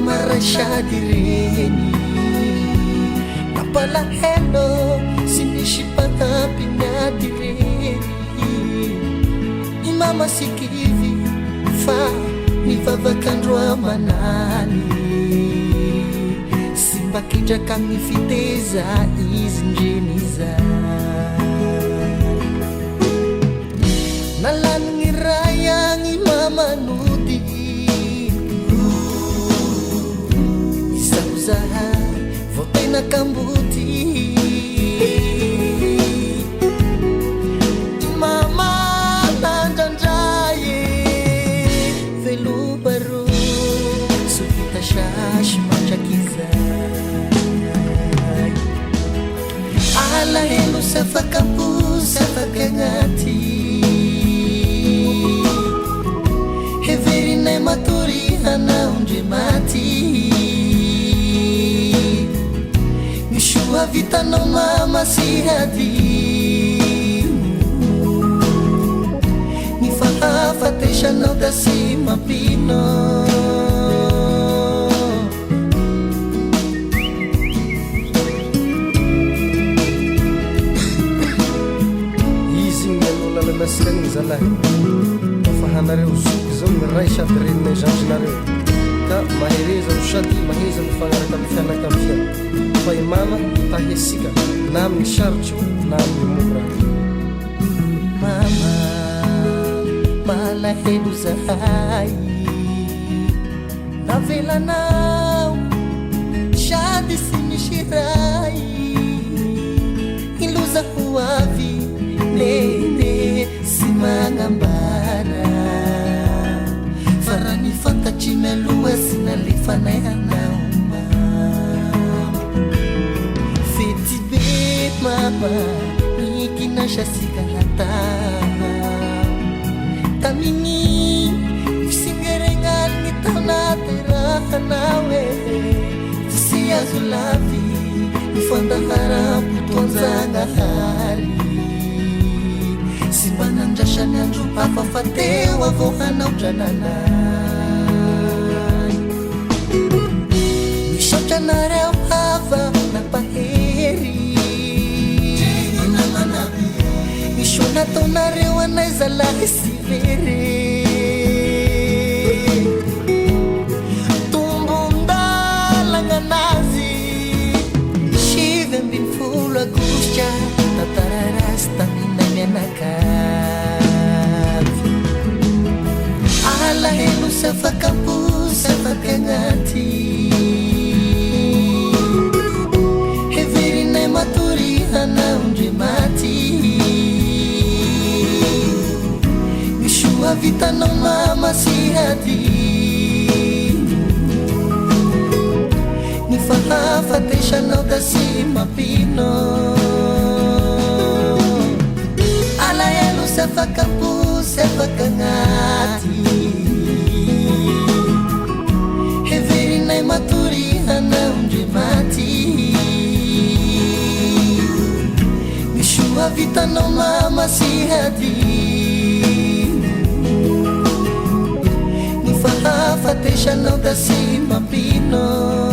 marashady reny napalahelo sy nisy panampy miady rery imama sikivy fa mivavakandro amanany sy mbakitraka amin'ny fiteza izy ndrenizay nalaniny ray agny mamanody izahozaha vao tena kamboty mama landrandray velobaro sovita shasy mandrakizay alahelo safakapo safakagnaty heverinay matory hanaondre maty vitanao mama sy hadimo ny fahafatesanao da sy mampino izy mialolalana sikaniny zalahy fahanareo zoky zao miray sady renina zanjinareo ka mahereza no sady maheza mifanaraka amin'ny fianakavia fa imama tahesika na amin'ny sarotro na amin'ny mora mama malahelo zahay navelanao sady sy misy ray iloza ho avy nene sy magnambara fa raha ny fantatry mialoha sy nalefanay anao mama ikinasha sikalata tamini fisingerengan ni tanateraanawe fisiazulavi ifandahara putonzangahari simbanandrashany andro pafafateo avohanao drananay misaotranareo hava napahery nataonareo anay zalahy sy very tombondalagna anazy 17 agostra tatararasy taminay mianakavy alahelo safakapo safakagnaty heverinay matory hanaondre maty vitanao mama sy hadimo ny fahafatesanao da sy mampino alahelo safakapo safakagnaty heverinay matory hanaondre maty misoa vitanao mama sy hadimo fahafatesanao da sy mampino